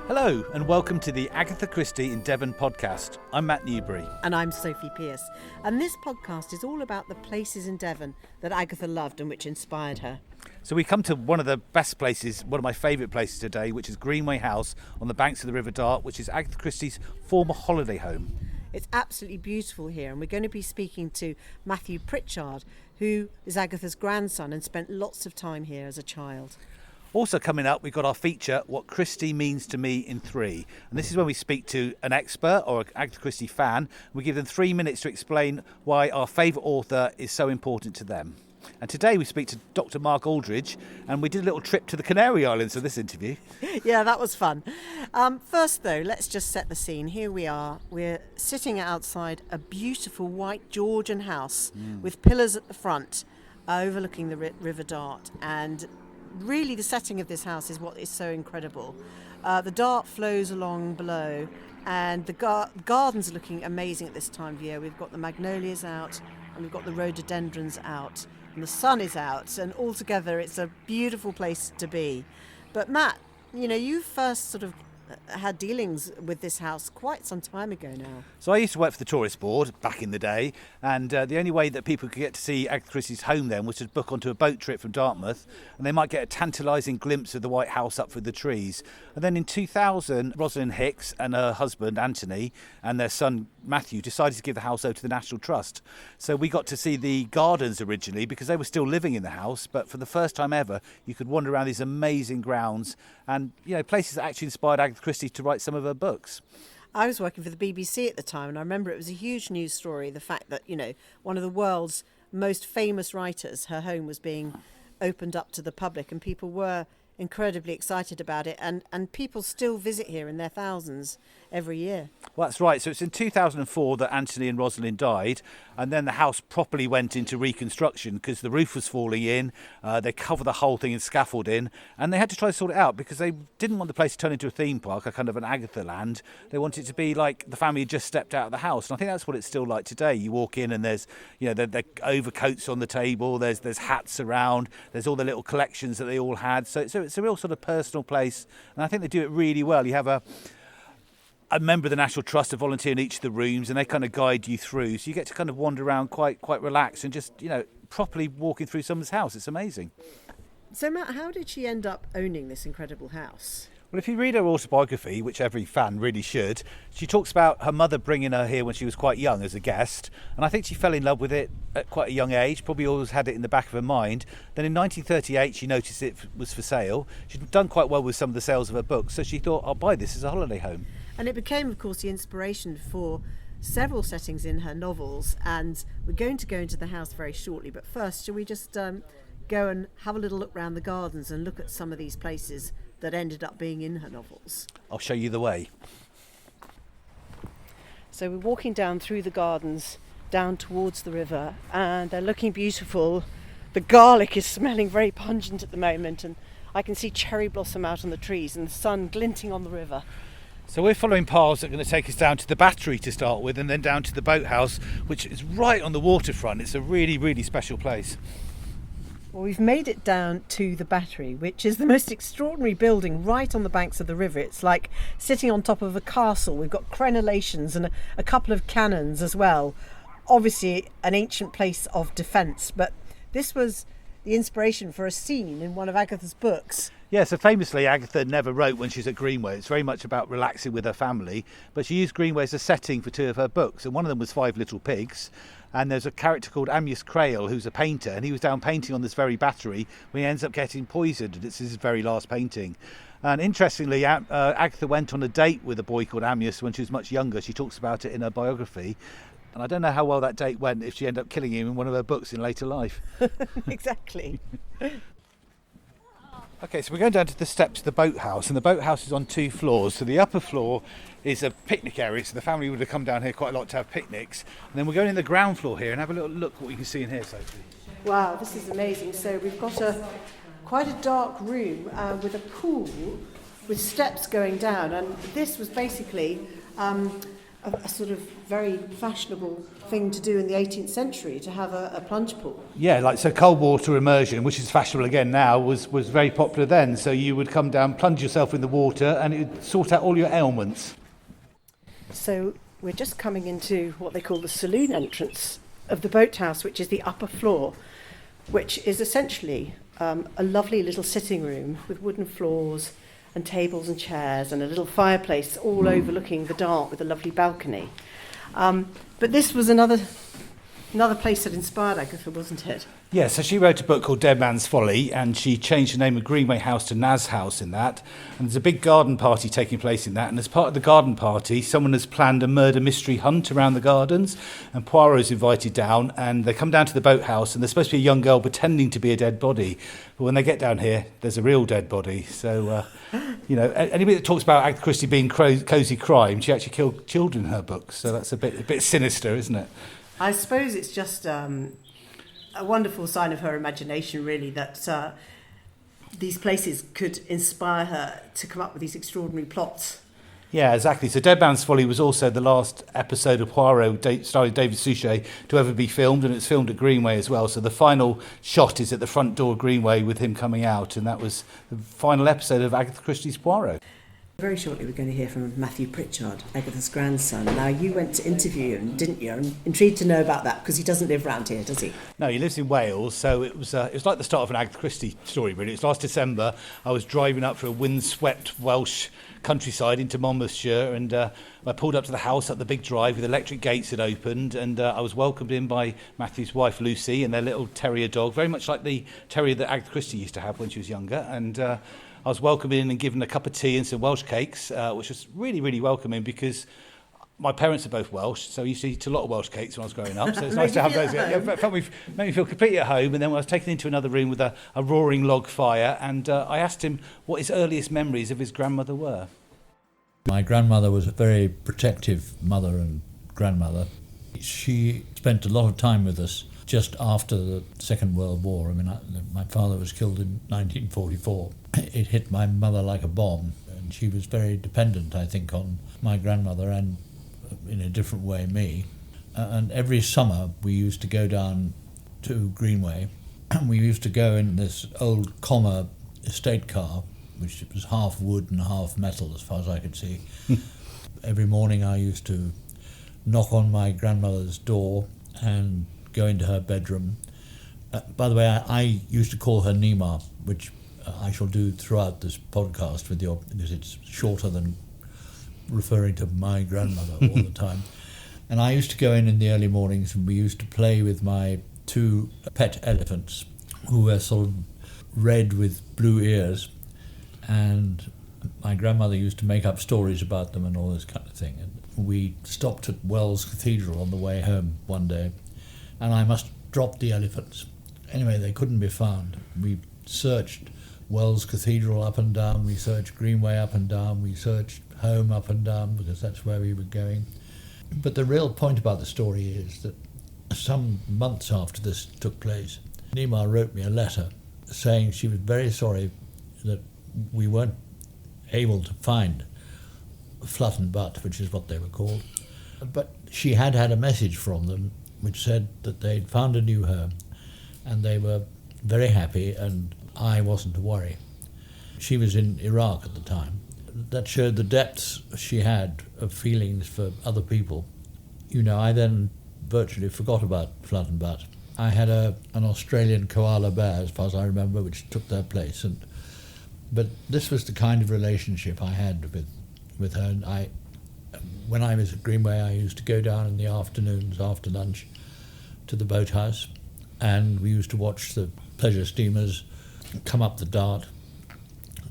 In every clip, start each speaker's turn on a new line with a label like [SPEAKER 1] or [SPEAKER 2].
[SPEAKER 1] Hello and welcome to the Agatha Christie in Devon podcast. I'm Matt Newbury.
[SPEAKER 2] And I'm Sophie Pearce. And this podcast is all about the places in Devon that Agatha loved and which inspired her.
[SPEAKER 1] So we come to one of the best places, one of my favourite places today, which is Greenway House on the banks of the River Dart, which is Agatha Christie's former holiday home.
[SPEAKER 2] It's absolutely beautiful here, and we're going to be speaking to Matthew Pritchard, who is Agatha's grandson and spent lots of time here as a child.
[SPEAKER 1] Also coming up, we've got our feature, What Christie Means to Me in 3. And this is when we speak to an expert or an Agatha Christie fan. We give them 3 minutes to explain why our favourite author is so important to them. And today we speak to Dr Mark Aldridge, and we did a little trip to the Canary Islands for this interview.
[SPEAKER 2] Yeah, that was fun. First though, let's just set the scene. Here we are. We're sitting outside a beautiful white Georgian house with pillars at the front overlooking the River Dart, and really the setting of this house is what is so incredible. The Dart flows along below, and the gardens are looking amazing at this time of year. We've got the magnolias out and we've got the rhododendrons out and the sun is out, and altogether it's a beautiful place to be. But Matt, you first sort of had dealings with this house quite some time ago now.
[SPEAKER 1] So I used to work for the tourist board back in the day, and the only way that people could get to see Agatha Christie's home then was to book onto a boat trip from Dartmouth, and they might get a tantalising glimpse of the White House up through the trees. And then in 2000, Rosalind Hicks and her husband Anthony and their son Matthew decided to give the house over to the National Trust. So we got to see the gardens originally because they were still living in the house, but for the first time ever you could wander around these amazing grounds and places that actually inspired Agatha Christie to write some of her books.
[SPEAKER 2] I was working for the BBC at the time, and I remember it was a huge news story, the fact that one of the world's most famous writers, her home was being opened up to the public, and people were incredibly excited about it, and people still visit here in their thousands every year.
[SPEAKER 1] Well, that's right. So it's in 2004 that Anthony and Rosalind died, and then the house properly went into reconstruction because the roof was falling in. They covered the whole thing in scaffolding, and they had to try to sort it out because they didn't want the place to turn into a theme park, a kind of an Agatha land. They wanted it to be like the family had just stepped out of the house, and I think that's what it's still like today. You walk in and there's the overcoats on the table, there's hats around, there's all the little collections that they all had. So it's a real sort of personal place, and I think they do it really well. You have a member of the National Trust to volunteer in each of the rooms, and they kind of guide you through, so you get to kind of wander around quite relaxed and just properly walking through someone's house. It's amazing.
[SPEAKER 2] So Matt, how did she end up owning this incredible house?
[SPEAKER 1] Well, if you read her autobiography, which every fan really should, she talks about her mother bringing her here when she was quite young as a guest, and I think she fell in love with it at quite a young age, probably always had it in the back of her mind. Then in 1938 she noticed it was for sale. She'd done quite well with some of the sales of her books, so she thought, I'll buy this as a holiday home. And
[SPEAKER 2] it became, of course, the inspiration for several settings in her novels, and we're going to go into the house very shortly, but first, shall we just go and have a little look around the gardens and look at some of these places that ended up being in her novels?
[SPEAKER 1] I'll show you the way.
[SPEAKER 2] So we're walking down through the gardens, down towards the river, and they're looking beautiful. The garlic is smelling very pungent at the moment, and I can see cherry blossom out on the trees and the sun glinting on the river.
[SPEAKER 1] So we're following paths that are going to take us down to the Battery to start with, and then down to the boathouse, which is right on the waterfront. It's a really, really special place.
[SPEAKER 2] Well, we've made it down to the Battery, which is the most extraordinary building right on the banks of the river. It's like sitting on top of a castle. We've got crenellations and a couple of cannons as well. Obviously an ancient place of defence, but this was the inspiration for a scene in one of Agatha's books.
[SPEAKER 1] Yeah, so famously Agatha never wrote when she was at Greenway. It's very much about relaxing with her family, but she used Greenway as a setting for 2 of her books, and one of them was 5 Little Pigs. And there's a character called Amyas Crail who's a painter, and he was down painting on this very battery when he ends up getting poisoned, and it's his very last painting. And interestingly, Agatha went on a date with a boy called Amyas when she was much younger. She talks about it in her biography. And I don't know how well that date went if she ended up killing him in one of her books in later life.
[SPEAKER 2] Exactly.
[SPEAKER 1] Okay, so we're going down to the steps of the boathouse, and the boathouse is on 2 floors. So the upper floor is a picnic area, so the family would have come down here quite a lot to have picnics. And then we're going in the ground floor here and have a little look what you can see in here, Sophie.
[SPEAKER 2] Wow, this is amazing. So we've got quite a dark room with a pool with steps going down, and this was basically a sort of very fashionable thing to do in the 18th century, to have a plunge pool.
[SPEAKER 1] Yeah, like so cold water immersion, which is fashionable again now, was very popular then. So you would come down, plunge yourself in the water, and it would sort out all your ailments.
[SPEAKER 2] So we're just coming into what they call the saloon entrance of the boathouse, which is the upper floor, which is essentially a lovely little sitting room with wooden floors and tables and chairs and a little fireplace all overlooking the Dart with a lovely balcony. But this was another place that inspired Agatha, wasn't it?
[SPEAKER 1] Yeah, so she wrote a book called Dead Man's Folly, and she changed the name of Greenway House to Naz House in that. And there's a big garden party taking place in that. And as part of the garden party, someone has planned a murder mystery hunt around the gardens. And Poirot's invited down, and they come down to the boathouse, and there's supposed to be a young girl pretending to be a dead body. But when they get down here, there's a real dead body. So, anybody that talks about Agatha Christie being cosy crime, she actually killed children in her books. So that's a bit sinister, isn't it?
[SPEAKER 2] I suppose it's just a wonderful sign of her imagination, really, that these places could inspire her to come up with these extraordinary plots.
[SPEAKER 1] Yeah, exactly. So Dead Man's Folly was also the last episode of Poirot, starring David Suchet, to ever be filmed, and it's filmed at Greenway as well. So the final shot is at the front door of Greenway with him coming out, and that was the final episode of Agatha Christie's Poirot.
[SPEAKER 2] Very shortly we're going to hear from Matthew Pritchard, Agatha's grandson. Now, you went to interview him, didn't you? I'm intrigued to know about that, because he doesn't live round here, does he?
[SPEAKER 1] No, he lives in Wales, so it was like the start of an Agatha Christie story, really. It was last December. I was driving up through a windswept Welsh countryside into Monmouthshire, and I pulled up to the house up the big drive with electric gates had opened, and I was welcomed in by Matthew's wife Lucy and their little terrier dog, very much like the terrier that Agatha Christie used to have when she was younger. And I was welcomed in and given a cup of tea and some Welsh cakes, which was really, really welcoming, because my parents are both Welsh, so I used to eat a lot of Welsh cakes when I was growing up. So it's nice to have those. Yeah, made me feel completely at home. And then I was taken into another room with a roaring log fire, and I asked him what his earliest memories of his grandmother were.
[SPEAKER 3] My grandmother was a very protective mother and grandmother. She spent a lot of time with us just after the Second World War. I mean, my father was killed in 1944. It hit my mother like a bomb, and she was very dependent, I think, on my grandmother and, in a different way, me. And every summer we used to go down to Greenway, and we used to go in this old Commer estate car, which was half wood and half metal as far as I could see. Every morning I used to knock on my grandmother's door and go into her bedroom. By the way, I used to call her Nima, which I shall do throughout this podcast because it's shorter than referring to my grandmother all the time. And I used to go in the early mornings, and we used to play with my two pet elephants, who were sort of red with blue ears. And my grandmother used to make up stories about them and all this kind of thing. And we stopped at Wells Cathedral on the way home one day, and I must drop the elephants. Anyway, they couldn't be found. We searched Wells Cathedral up and down, we searched Greenway up and down, we searched home up and down, because that's where we were going. But the real point about the story is that some months after this took place, Nima wrote me a letter saying she was very sorry that we weren't able to find Flut and Butt, which is what they were called. But she had a message from them which said that they'd found a new home and they were very happy, and I wasn't to worry. She was in Iraq at the time. That showed the depths she had of feelings for other people. I then virtually forgot about Flut and Butt. I had an Australian koala bear, as far as I remember, which took their place. But this was the kind of relationship I had with her. And when I was at Greenway, I used to go down in the afternoons after lunch to the boathouse, and we used to watch the pleasure steamers come up the Dart.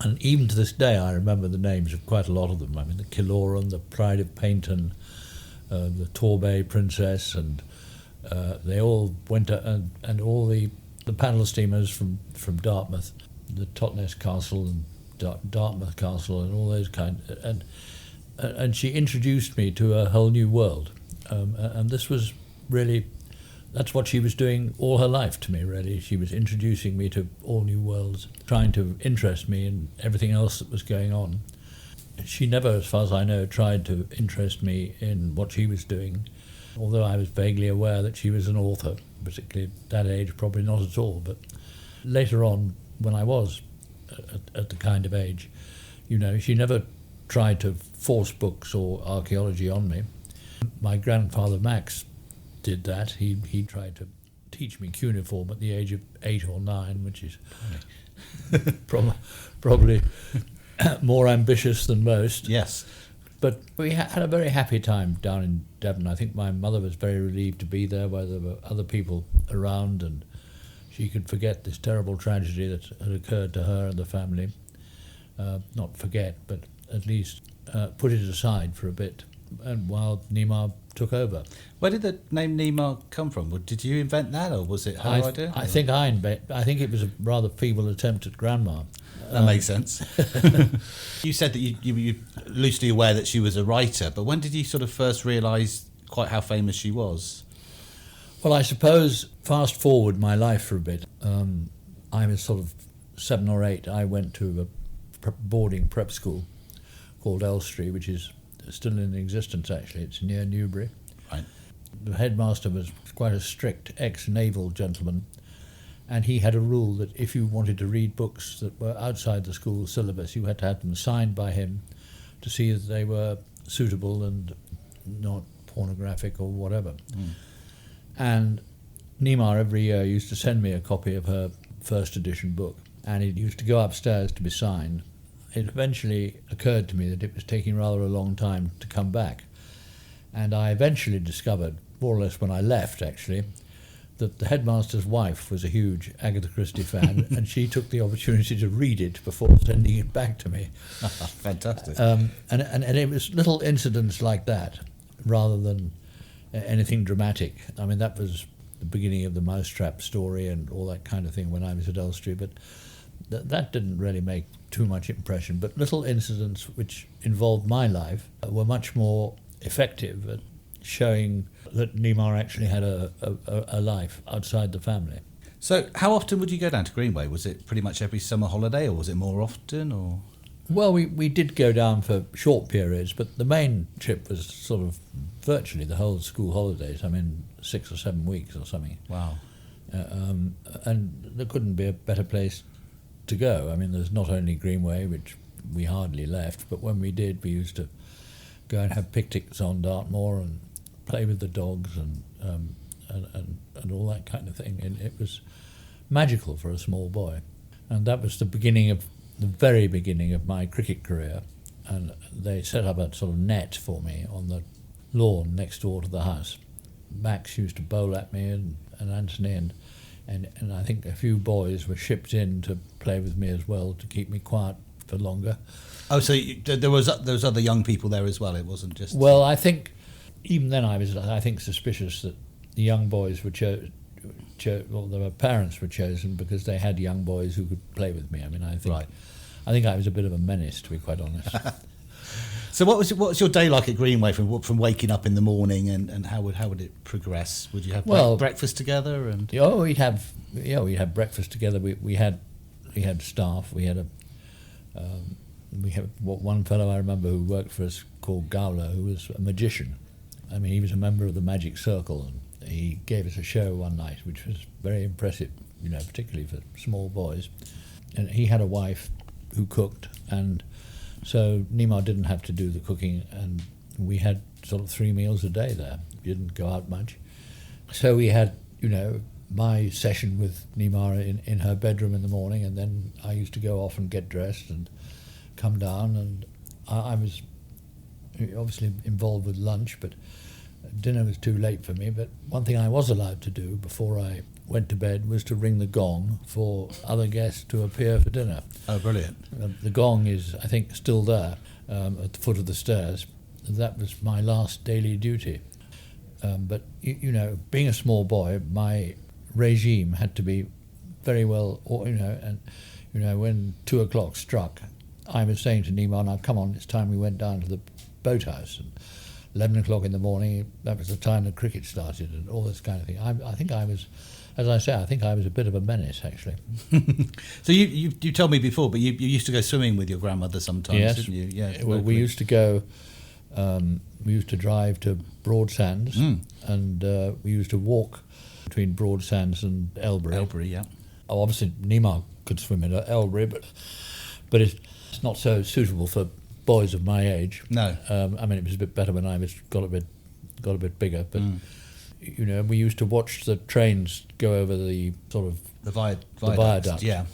[SPEAKER 3] And even to this day, I remember the names of quite a lot of them. I mean, the Killoran, the Pride of Paynton, the Torbay Princess, and they all went to, and all the paddle steamers from Dartmouth, the Totnes Castle and Dartmouth Castle and all those and she introduced me to a whole new world, and this was really, that's what she was doing all her life to me, really. She was introducing me to all new worlds, trying to interest me in everything else that was going on. she never, as far as I know, tried to interest me in what she was doing, although I was vaguely aware that she was an author, particularly at that age, probably not at all. But later on, when I was at the kind of age, she never tried to force books or archaeology on me. My grandfather Max did that. He tried to teach me cuneiform at the age of 8 or 9, which is probably more ambitious than most.
[SPEAKER 1] Yes.
[SPEAKER 3] But we had a very happy time down in Devon. I think my mother was very relieved to be there, where there were other people around, and she could forget this terrible tragedy that had occurred to her and the family. Not forget, but at least put it aside for a bit, and while Nimar took over.
[SPEAKER 1] Where did the name Nimar come from? Did you invent that, or was it her idea?
[SPEAKER 3] I think it was a rather feeble attempt at grandma.
[SPEAKER 1] That makes sense. You said that you were loosely aware that she was a writer, but when did you sort of first realise quite how famous she was?
[SPEAKER 3] Well, I suppose, fast forward my life for a bit. I was sort of 7 or 8. I went to a boarding prep school called Elstree, which is still in existence, actually. It's near Newbury.
[SPEAKER 1] Right.
[SPEAKER 3] The headmaster was quite a strict ex-naval gentleman, and he had a rule that if you wanted to read books that were outside the school syllabus, you had to have them signed by him to see that they were suitable and not pornographic or whatever. And Nimar every year used to send me a copy of her first edition book, and it used to go upstairs to be signed. It eventually occurred to me that it was taking rather a long time to come back, and I eventually discovered, more or less when I left actually, that the headmaster's wife was a huge Agatha Christie fan, and she took the opportunity to read it before sending it back to me.
[SPEAKER 1] Fantastic.
[SPEAKER 3] And it was little incidents like that, rather than anything dramatic. I mean, that was the beginning of the mousetrap story and all that kind of thing when I was at Elstree, but that didn't really make too much impression. But little incidents which involved my life were much more effective at showing that Nimar actually had a life outside the family.
[SPEAKER 1] So how often would you go down to Greenway? Was it pretty much every summer holiday, or was it more often? Or
[SPEAKER 3] Well, we did go down for short periods, but the main trip was sort of virtually the whole school holidays. I mean, 6 or 7 weeks or something.
[SPEAKER 1] Wow.
[SPEAKER 3] And there couldn't be a better place to go. I mean, there's not only Greenway, which we hardly left, but when we did, we used to go and have picnics on Dartmoor and play with the dogs and all that kind of thing. And it was magical for a small boy. And that was the very beginning of my cricket career. And they set up a sort of net for me on the lawn next door to the house. Max used to bowl at me, and Anthony, and I think a few boys were shipped in to play with me as well to keep me quiet for longer.
[SPEAKER 1] Oh, so there was other young people there as well. It wasn't just.
[SPEAKER 3] Well, I think even then I was suspicious that the young boys were well, their parents were chosen because they had young boys who could play with me. I mean, I think I was a bit of a menace, to be quite honest.
[SPEAKER 1] So what was your day like at Greenway from waking up in the morning, and how would it progress? Would you have breakfast together? And
[SPEAKER 3] we'd have breakfast together. We had staff. We had one fellow I remember who worked for us called Gowler, who was a magician. I mean, he was a member of the Magic Circle, and he gave us a show one night, which was very impressive, particularly for small boys. And he had a wife who cooked, and so Nimar didn't have to do the cooking, and we had sort of 3 meals a day there. We didn't go out much. So we had, my session with Nimar in her bedroom in the morning, and then I used to go off and get dressed and come down, and I was obviously involved with lunch, but dinner was too late for me. But one thing I was allowed to do before I went to bed was to ring the gong for other guests to appear for dinner.
[SPEAKER 1] Oh, brilliant.
[SPEAKER 3] The gong is, I think, still there at the foot of the stairs. That was my last daily duty. But, being a small boy, my regime had to be very well, when 2 o'clock struck, I was saying to Nimar, now come on, it's time we went down to the boathouse. And 11 o'clock in the morning, that was the time the cricket started and all this kind of thing. I think I was As I say, I think I was a bit of a menace, actually.
[SPEAKER 4] So you told me before, but you used to go swimming with your grandmother sometimes,
[SPEAKER 3] Yes.
[SPEAKER 4] didn't you? Yeah.
[SPEAKER 3] Well, we used to go. We used to drive to Broadsands, and we used to walk between Broadsands and Elbury.
[SPEAKER 4] Elbury, yeah.
[SPEAKER 3] Oh, obviously, Nima could swim in Elbury, but it's not so suitable for boys of my age.
[SPEAKER 4] No.
[SPEAKER 3] I mean, it was a bit better when I got a bit bigger, but. You know, we used to watch the trains go over the sort of
[SPEAKER 4] The
[SPEAKER 3] viaduct,
[SPEAKER 4] yeah.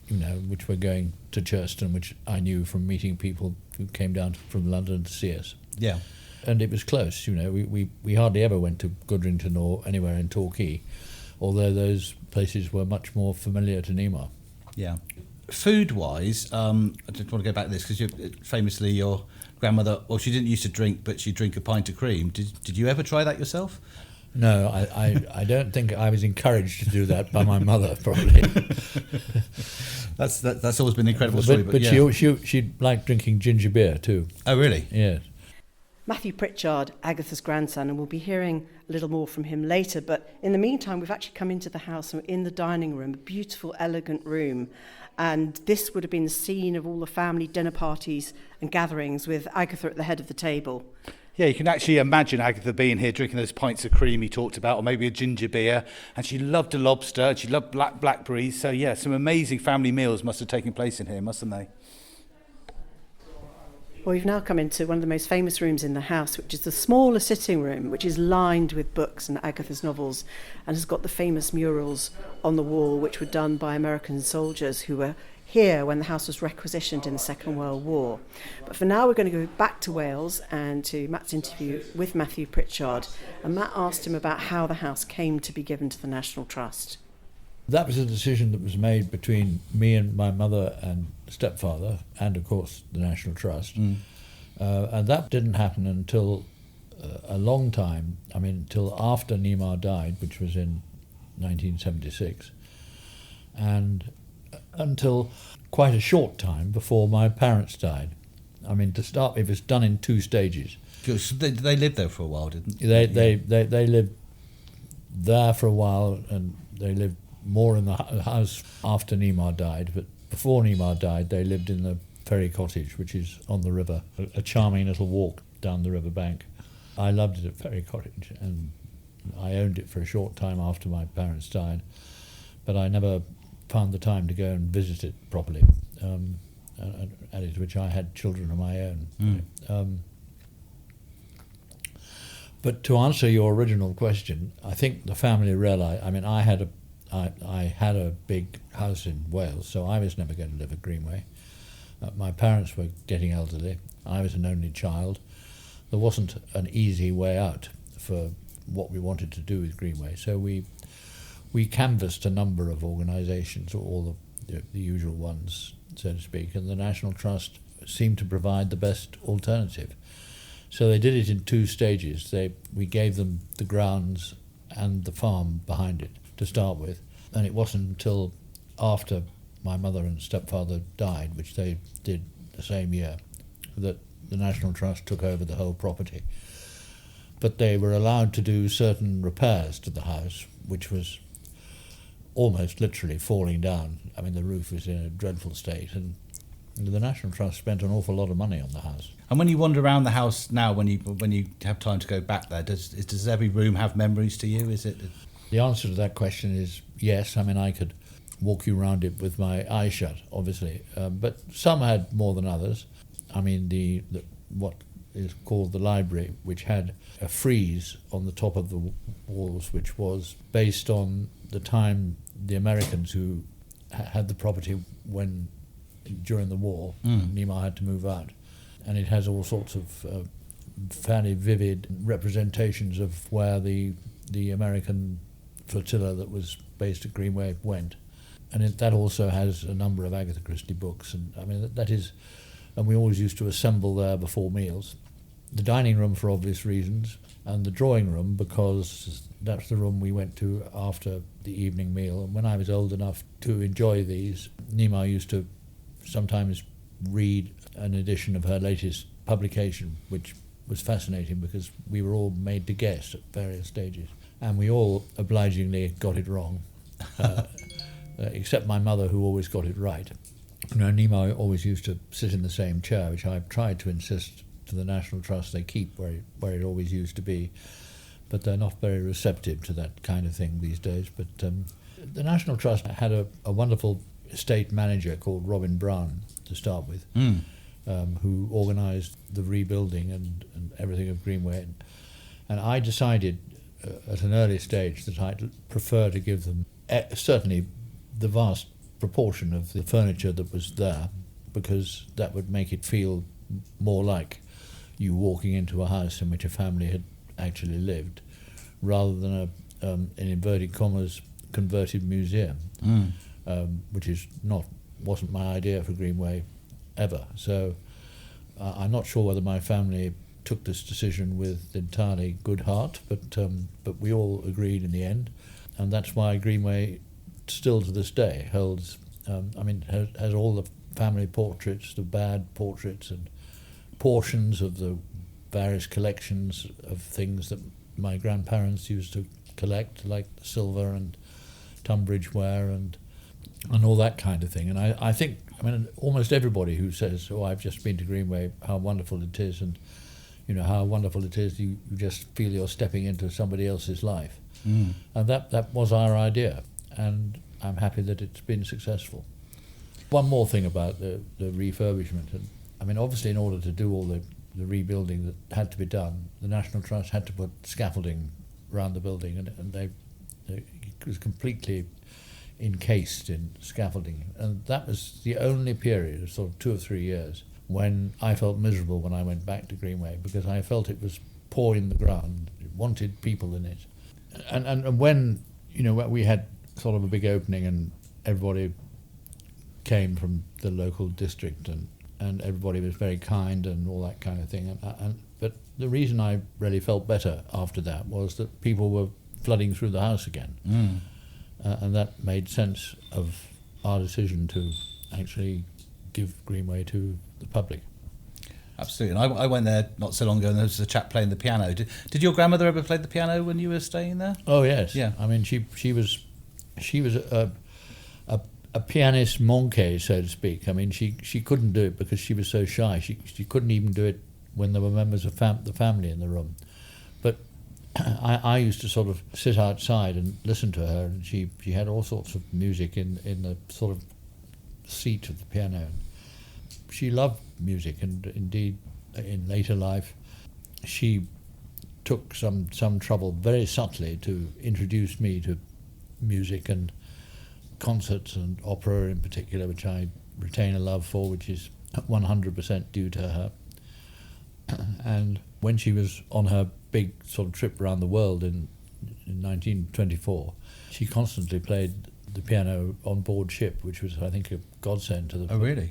[SPEAKER 3] You know, which were going to Churston, which I knew from meeting people who came down from London to see us.
[SPEAKER 4] Yeah.
[SPEAKER 3] And it was close, you know. We hardly ever went to Goodrington or anywhere in Torquay, although those places were much more familiar to Nima.
[SPEAKER 4] Yeah. Food-wise, I just want to go back to this because famously your grandmother, well, she didn't used to drink, but she'd drink a pint of cream. Did you ever try that yourself?
[SPEAKER 3] No, I don't think I was encouraged to do that by my mother, probably.
[SPEAKER 4] That's always been an incredible story.
[SPEAKER 3] But
[SPEAKER 4] yeah.
[SPEAKER 3] she liked drinking ginger beer too.
[SPEAKER 4] Oh, really?
[SPEAKER 3] Yes.
[SPEAKER 2] Matthew Pritchard, Agatha's grandson, and we'll be hearing a little more from him later. But in the meantime, we've actually come into the house and we're in the dining room, a beautiful, elegant room. And this would have been the scene of all the family dinner parties and gatherings with Agatha at the head of the table.
[SPEAKER 1] Yeah, you can actually imagine Agatha being here drinking those pints of cream he talked about, or maybe a ginger beer. And she loved a lobster, and she loved blackberries. So yeah, some amazing family meals must have taken place in here, mustn't they?
[SPEAKER 2] Well, we've now come into one of the most famous rooms in the house, which is the smaller sitting room, which is lined with books and Agatha's novels, and has got the famous murals on the wall, which were done by American soldiers who were here when the house was requisitioned in the Second World War. But for now, we're going to go back to Wales and to Matt's interview with Matthew Pritchard. And Matt asked him about how the house came to be given to the National Trust.
[SPEAKER 3] That was a decision that was made between me and my mother and stepfather, and of course the National Trust. And that didn't happen until a long time, until after Nima died, which was in 1976, and until quite a short time before my parents died. To start, it was done in 2 stages.
[SPEAKER 4] So they lived there for a while, didn't
[SPEAKER 3] they? They lived there for a while, and they lived more in the house after Nima died, but before Nima died they lived in the Ferry Cottage, which is on the river, a charming little walk down the river bank. I loved it at Ferry Cottage, and I owned it for a short time after my parents died, but I never found the time to go and visit it properly, added to which I had children of my own. But to answer your original question, I think the family realised, I had a big house in Wales, so I was never going to live at Greenway. My parents were getting elderly. I was an only child. There wasn't an easy way out for what we wanted to do with Greenway, so we canvassed a number of organisations, all the usual ones, so to speak, and the National Trust seemed to provide the best alternative. So they did it in 2 stages. We gave them the grounds and the farm behind it to start with, and it wasn't until after my mother and stepfather died, which they did the same year, that the National Trust took over the whole property. But they were allowed to do certain repairs to the house, which was almost literally falling down. The roof was in a dreadful state, and the National Trust spent an awful lot of money on the house.
[SPEAKER 4] And when you wander around the house now, when you have time to go back there, does every room have memories to you? Is it?
[SPEAKER 3] The answer to that question is yes. I could walk you around it with my eyes shut, obviously, but some had more than others. The what is called the library, which had a frieze on the top of the walls, which was based on the time the Americans who had the property during the war, Nima had to move out. And it has all sorts of fairly vivid representations of where the American flotilla that was based at Greenway went. And that also has a number of Agatha Christie books. And and we always used to assemble there before meals. The dining room for obvious reasons, and the drawing room because that's the room we went to after the evening meal. And when I was old enough to enjoy these, Nima used to sometimes read an edition of her latest publication, which was fascinating because we were all made to guess at various stages. and we all obligingly got it wrong, except my mother, who always got it right. You know, Nemo always used to sit in the same chair, which I've tried to insist to the National Trust they keep where it always used to be, but they're not very receptive to that kind of thing these days. But the National Trust had a wonderful estate manager called Robin Brown to start with, who organised the rebuilding and everything of Greenway. And I decided at an early stage that I'd prefer to give them certainly the vast proportion of the furniture that was there, because that would make it feel more like you walking into a house in which a family had actually lived, rather than in inverted commas, converted museum, which wasn't my idea for Greenway ever. So I'm not sure whether my family took this decision with entirely good heart, but we all agreed in the end, and that's why Greenway still to this day holds, has all the family portraits, the bad portraits, and portions of the various collections of things that my grandparents used to collect, like silver and Tunbridge ware and all that kind of thing. And I think, almost everybody who says, "Oh, I've just been to Greenway, how wonderful it is," and how wonderful it is, you just feel you're stepping into somebody else's life. And that was our idea, and I'm happy that it's been successful. One more thing about the refurbishment. Obviously, in order to do all the rebuilding that had to be done, the National Trust had to put scaffolding around the building, and it was completely encased in scaffolding. And that was the only period of sort of 2 or 3 years when I felt miserable when I went back to Greenway, because I felt it was poor in the ground, it wanted people in it. And when, we had sort of a big opening and everybody came from the local district and everybody was very kind and all that kind of thing. But the reason I really felt better after that was that people were flooding through the house again. And that made sense of our decision to actually give Greenway to the public.
[SPEAKER 4] Absolutely. And I went there not so long ago, and there was a chap playing the piano. Did your grandmother ever play the piano when you were staying there?
[SPEAKER 3] Oh yes.
[SPEAKER 4] Yeah.
[SPEAKER 3] She was a pianiste manquée, so to speak. She couldn't do it because she was so shy. She couldn't even do it when there were members of the family in the room. But I used to sort of sit outside and listen to her, and she had all sorts of music in the sort of seat of the piano. She loved music, and indeed in later life she took some trouble very subtly to introduce me to music and concerts and opera in particular, which I retain a love for, which is 100% due to her. And when she was on her big sort of trip around the world in 1924, she constantly played the piano on board ship, which was, I think, a godsend to the...
[SPEAKER 4] Oh, really?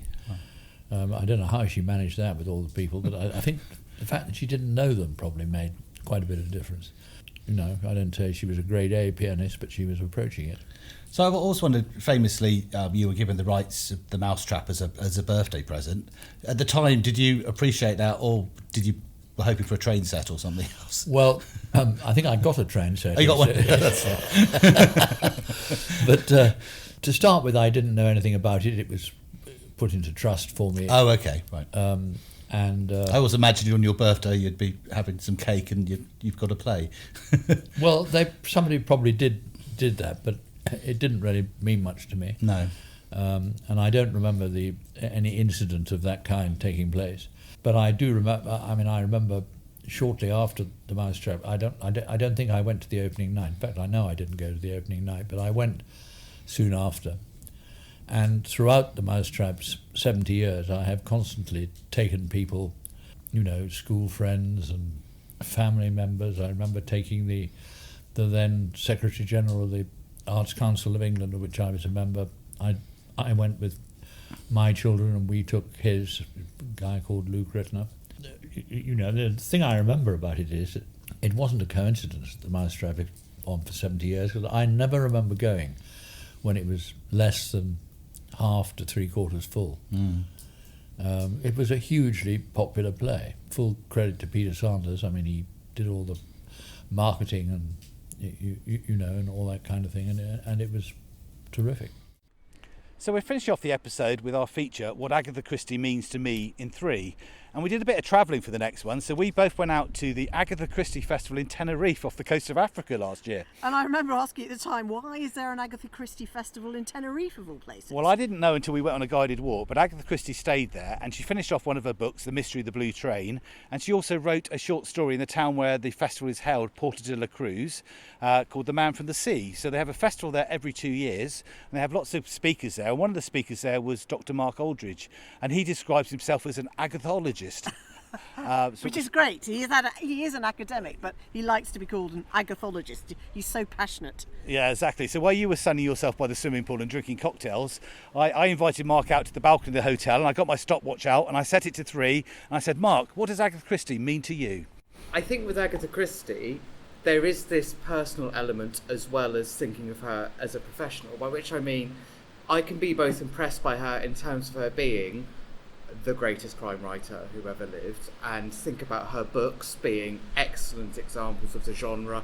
[SPEAKER 3] I don't know how she managed that with all the people, but I think the fact that she didn't know them probably made quite a bit of difference. I don't say she was a grade A pianist, but she was approaching it.
[SPEAKER 4] So I've always wondered, famously, you were given the rights of the Mousetrap as a birthday present. At the time, did you appreciate that, or did you were hoping for a train set or something else?
[SPEAKER 3] Well, I think I got a train set.
[SPEAKER 4] Oh, you got one?
[SPEAKER 3] But to start with, I didn't know anything about it. It was put into trust for me.
[SPEAKER 4] Oh, okay, right.
[SPEAKER 3] I
[SPEAKER 4] always imagined on your birthday you'd be having some cake and you've got to play.
[SPEAKER 3] Well, somebody probably did that, but it didn't really mean much to me.
[SPEAKER 4] No.
[SPEAKER 3] And I don't remember any incident of that kind taking place. But I do remember. I remember shortly after the Mousetrap. I don't think I went to the opening night. In fact, I know I didn't go to the opening night, but I went soon after. And throughout the Mousetrap's 70 years, I have constantly taken people, school friends and family members. I remember taking the then Secretary General of the Arts Council of England, of which I was a member. I went with my children, and we took his, a guy called Luke Rittner. The thing I remember about it is that it wasn't a coincidence that the Mousetrap was on for 70 years, because I never remember going when it was less than half to 3/4 full. It was a hugely popular play. Full credit to Peter Sanders. He did all the marketing and and all that kind of thing, and it was terrific.
[SPEAKER 1] So we're finishing off the episode with our feature, What Agatha Christie Means to Me, in 3. And we did a bit of travelling for the next one. So we both went out to the Agatha Christie Festival in Tenerife off the coast of Africa last year.
[SPEAKER 2] And I remember asking at the time, why is there an Agatha Christie Festival in Tenerife of all places?
[SPEAKER 1] Well, I didn't know until we went on a guided walk, but Agatha Christie stayed there and she finished off one of her books, The Mystery of the Blue Train. And she also wrote a short story in the town where the festival is held, Porto de la Cruz, called The Man from the Sea. So they have a festival there every 2 years and they have lots of speakers there. And one of the speakers there was Dr Mark Aldridge, and he describes himself as an Agathologist.
[SPEAKER 2] Which is great. He is an academic, but he likes to be called an Agathologist. He's so passionate.
[SPEAKER 1] Yeah, exactly. So while you were sunning yourself by the swimming pool and drinking cocktails, I invited Mark out to the balcony of the hotel, and I got my stopwatch out and I set it to 3, and I said, Mark, what does Agatha Christie mean to you?
[SPEAKER 5] I think with Agatha Christie, there is this personal element as well as thinking of her as a professional, by which I mean I can be both impressed by her in terms of her being the greatest crime writer who ever lived, and think about her books being excellent examples of the genre,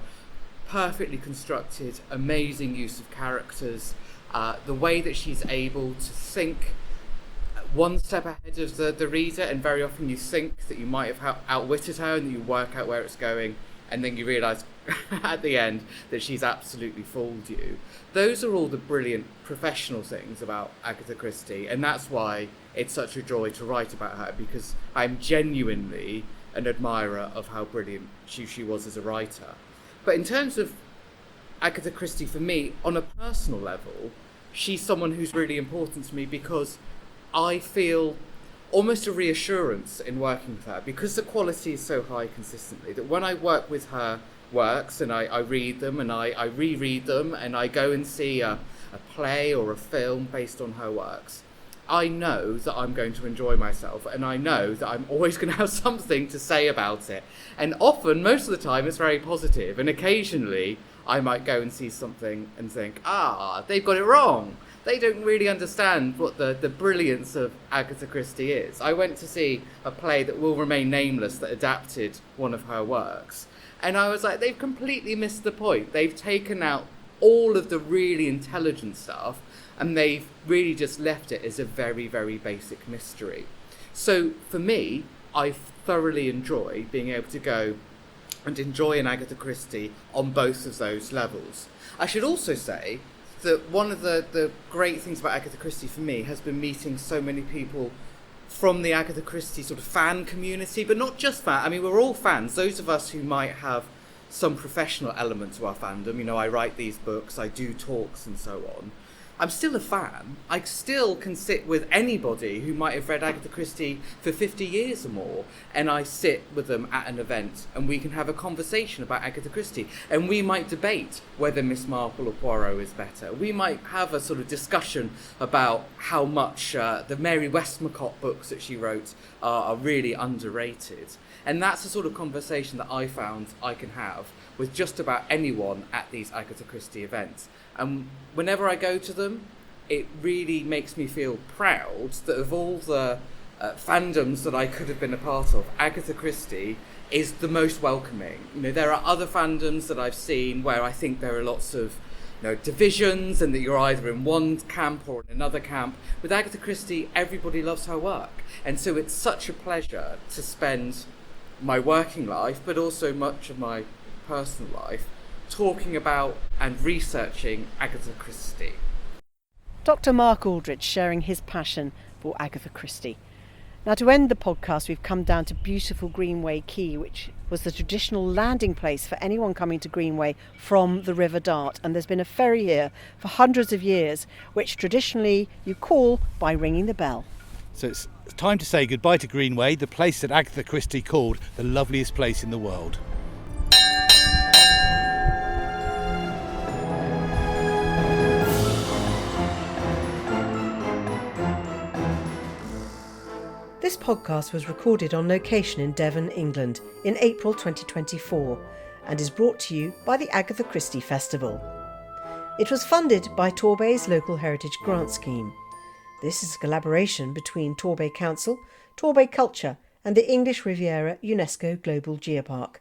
[SPEAKER 5] perfectly constructed, amazing use of characters, the way that she's able to think one step ahead of the reader, and very often you think that you might have outwitted her and that you work out where it's going, and then you realise at the end that she's absolutely fooled you. Those are all the brilliant professional things about Agatha Christie, and that's why it's such a joy to write about her, because I'm genuinely an admirer of how brilliant she was as a writer. But in terms of Agatha Christie, for me, on a personal level, she's someone who's really important to me because I feel almost a reassurance in working with her, because the quality is so high consistently, that when I work with her works and I read them and I reread them and I go and see a play or a film based on her works, I know that I'm going to enjoy myself, and I know that I'm always going to have something to say about it. And often, most of the time, it's very positive, and occasionally I might go and see something and think, they've got it wrong. They don't really understand what the brilliance of Agatha Christie is. I went to see a play that will remain nameless that adapted one of her works, and I was like, they've completely missed the point. They've taken out all of the really intelligent stuff, and they've really just left it as a very, very basic mystery. So for me, I thoroughly enjoy being able to go and enjoy an Agatha Christie on both of those levels. I should also say that one of the great things about Agatha Christie for me has been meeting so many people from the Agatha Christie sort of fan community, but not just fan. I mean, we're all fans. Those of us who might have some professional element to our fandom, you know, I write these books, I do talks and so on. I'm still a fan. I still can sit with anybody who might have read Agatha Christie for 50 years or more, and I sit with them at an event and we can have a conversation about Agatha Christie, and we might debate whether Miss Marple or Poirot is better. We might have a sort of discussion about how much the Mary Westmacott books that she wrote are really underrated. And that's the sort of conversation that I found I can have with just about anyone at these Agatha Christie events. And whenever I go to them, it really makes me feel proud that of all the fandoms that I could have been a part of, Agatha Christie is the most welcoming. You know, there are other fandoms that I've seen where I think there are lots of divisions, and that you're either in one camp or in another camp. With Agatha Christie, everybody loves her work. And so it's such a pleasure to spend my working life, but also much of my personal life, talking about and researching Agatha Christie.
[SPEAKER 2] Dr Mark Aldridge sharing his passion for Agatha Christie. Now, to end the podcast, we've come down to beautiful Greenway Quay, which was the traditional landing place for anyone coming to Greenway from the River Dart. And there's been a ferry here for hundreds of years, which traditionally you call by ringing the bell.
[SPEAKER 1] So it's time to say goodbye to Greenway, the place that Agatha Christie called the loveliest place in the world.
[SPEAKER 2] This podcast was recorded on location in Devon, England in April 2024 and is brought to you by the Agatha Christie Festival. It was funded by Torbay's Local Heritage Grant Scheme. This is a collaboration between Torbay Council, Torbay Culture and the English Riviera UNESCO Global Geopark,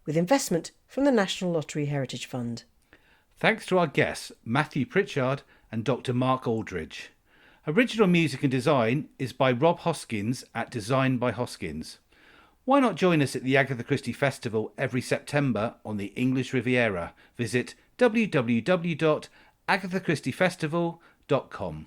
[SPEAKER 2] with investment from the National Lottery Heritage Fund.
[SPEAKER 1] Thanks to our guests, Matthew Pritchard and Dr Mark Aldridge. Original music and design is by Rob Hoskins at Design by Hoskins. Why not join us at the Agatha Christie Festival every September on the English Riviera? Visit www.agathachristiefestival.com.